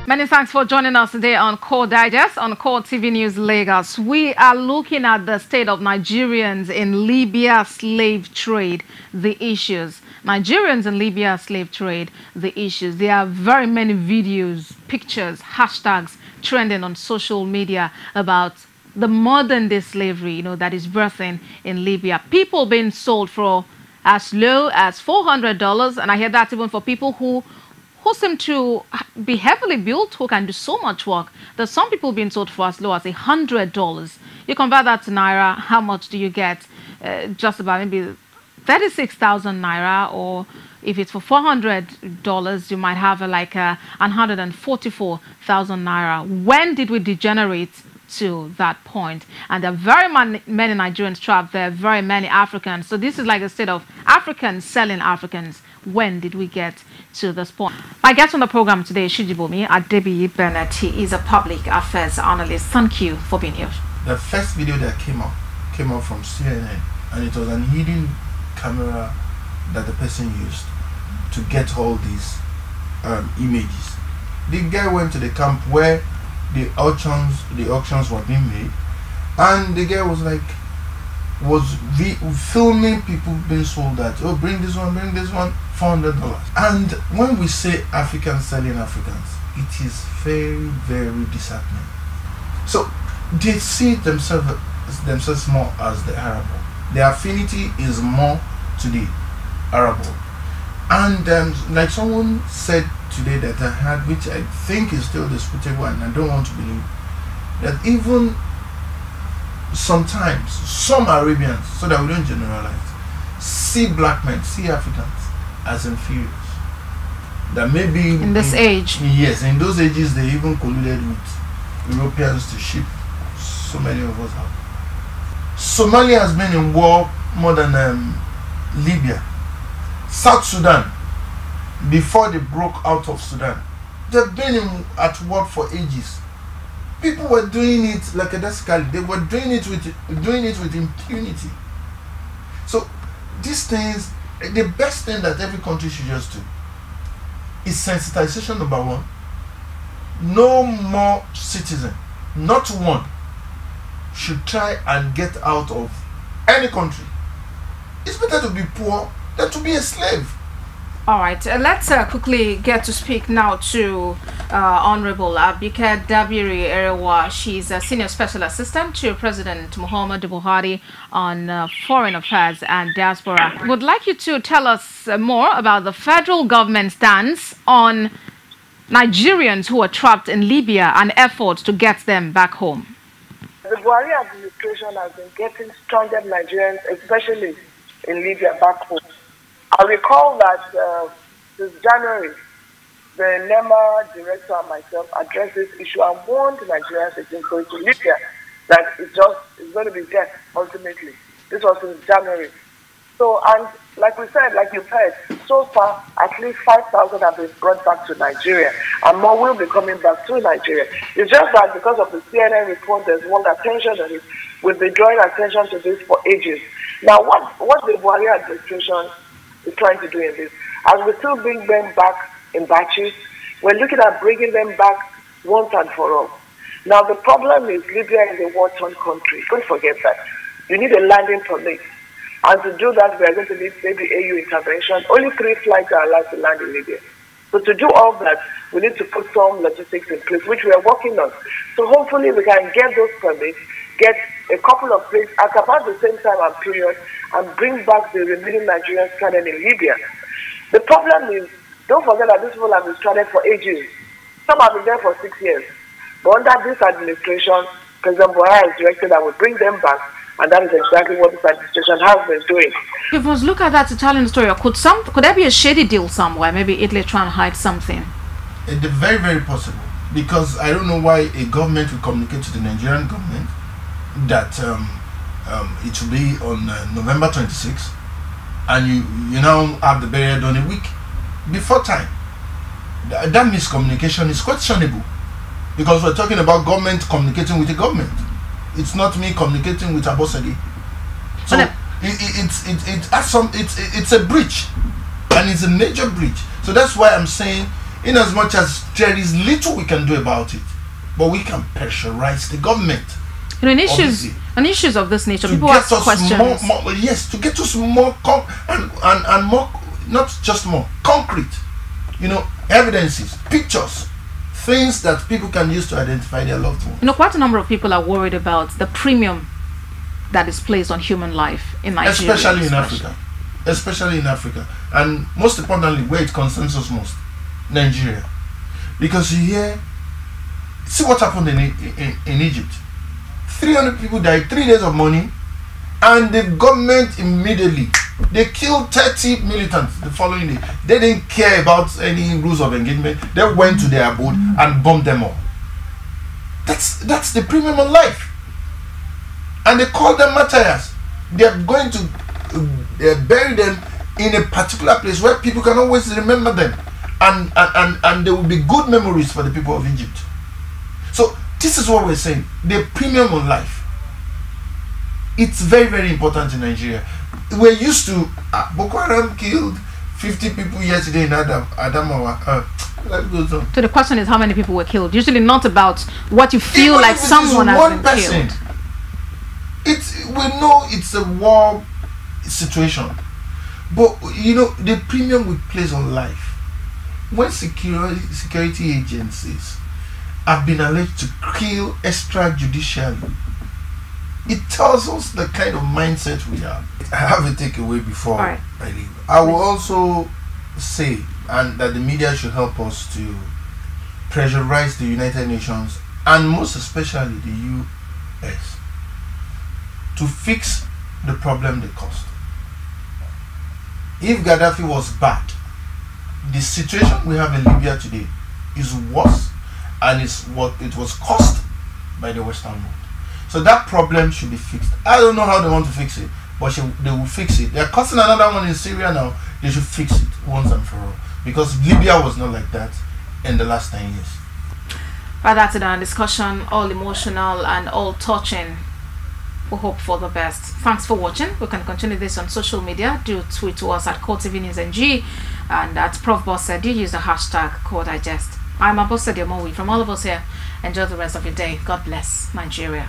Many thanks for joining us today on Core Digest on Core TV News Lagos. We are looking at the state of Nigerians in Libya slave trade, the issues. Nigerians in Libya slave trade, the issues. There are very many videos, pictures, hashtags trending on social media about the modern day slavery, that is birthing in Libya. People being sold for as low as $400, and I hear that even for people who seem to be heavily built, who can do so much work. There's some people being sold for as low as $100. You convert that to Naira, how much do you get? Just about maybe 36,000 Naira, or if it's for $400, you might have like 144,000 Naira. When did we degenerate to that point? And there are very many Nigerians trapped there, very many Africans. So this is like a state of Africans selling Africans. When did we get to this point? My guest on the program today is Shijibomi Adebiyi Bennett. He is a public affairs analyst. Thank you for being here. The first video that came out from CNN, and it was an hidden camera that the person used to get all these images. The guy went to the camp where the auctions were being made, and the guy was like, filming people being sold at, oh, bring this one, $400. And when we say Africans selling Africans, it is very, very disheartening. So they see themselves more as the Arab world. Their affinity is more to the Arab world. And like someone said today that I had, which I think is still disputable, and I don't want to believe, that even sometimes some Arabians, so that we don't generalize, see black men, see Africans as inferiors. That maybe in this age, yes, in those ages they even colluded with Europeans to ship so many of us out. Somalia has been in war more than Libya. South Sudan, before they broke out of Sudan, they've been at war for ages. People were doing it like a descali. They were doing it with impunity. So these things, the best thing that every country should just do is sensitization, number one. No more citizen, not one, should try and get out of any country. It's better to be poor than to be a slave. All right, let's quickly get to speak now to Honorable Abike Dabiri Erewa. She's a Senior Special Assistant to President Muhammadu Buhari on Foreign Affairs and Diaspora. Would like you to tell us more about the federal government stance on Nigerians who are trapped in Libya and efforts to get them back home. The Buhari administration has been getting stranded Nigerians, especially in Libya, back home. I recall that since January, the NEMA director and myself addressed this issue and warned Nigerians against going to Libya that it's going to be death ultimately. This was since January. So, and like we said, like you said, so far at least 5,000 have been brought back to Nigeria, and more will be coming back to Nigeria. It's just that because of the CNN report, there's more attention on it. We've been drawing attention to this for ages. Now, what the Buhari administration is trying to do in this, as we still bring them back in batches, we're looking at bringing them back once and for all. Now, the problem is Libya is a war-torn country. Don't forget that. You need a landing permit. And to do that, we are going to need maybe AU intervention. Only 3 flights are allowed to land in Libya. So to do all that, we need to put some logistics in place, which we are working on. So hopefully we can get those permits, get a couple of places at about the same time and period, and bring back the remaining Nigerians stranded in Libya. The problem is, don't forget that these people have been stranded for ages. Some have been there for 6 years. But under this administration, President Buhari has directed that we bring them back, and that is exactly what this administration has been doing. If we look at that Italian story, could there be a shady deal somewhere? Maybe Italy trying to hide something? It's very, very possible. Because I don't know why a government will communicate to the Nigerian government that it will be on November 26th, and you now have the burial done a week before time. That miscommunication is questionable, because we're talking about government communicating with the government. It's not me communicating with Abosedi. So it's a breach, and it's a major breach. So that's why I'm saying in as much as there is little we can do about it, but we can pressurize the government. You know, in issues of this nature, people ask questions. Yes, to get us more and more, not just more concrete. You know, evidences, pictures, things that people can use to identify their loved ones. You know, quite a number of people are worried about the premium that is placed on human life in Nigeria. Especially in Africa. And most importantly, where it concerns us most, Nigeria. Because you hear, see what happened in Egypt. 300 people died, 3 days of mourning, and the government immediately, they killed 30 militants the following day. They didn't care about any rules of engagement. They went to their abode and bombed them all. That's the premium on life. And they call them martyrs. They're going to bury them in a particular place where people can always remember them, and there will be good memories for the people of Egypt. So this is what we're saying, the premium on life. It's very, very important in Nigeria. We're used to Boko Haram killed 50 people yesterday in Adamawa. That goes on. So the question is, how many people were killed? Usually not about what you feel even like someone has been killed. We know it's a war situation, but you know the premium we place on life. When security agencies have been alleged to kill extrajudicially, it tells us the kind of mindset we have. I have a takeaway before I leave. I will also say, and that the media should help us to pressurize the United Nations, and most especially the US, to fix the problem they caused. If Gaddafi was bad, the situation we have in Libya today is worse, and it's what it was caused by the Western world. So that problem should be fixed. I don't know how they want to fix it, but they will fix it. They're causing another one in Syria now. They should fix it once and for all, because Libya was not like that in the last 10 years. Right, that's it. Our discussion, all emotional and all touching. We hope for the best. Thanks for watching. We can continue this on social media. Do tweet to us at Core TV News NG, and at Prof Boss said, do use the hashtag Core Digest. I'm Abosede Omowi. From all of us here, enjoy the rest of your day. God bless Nigeria.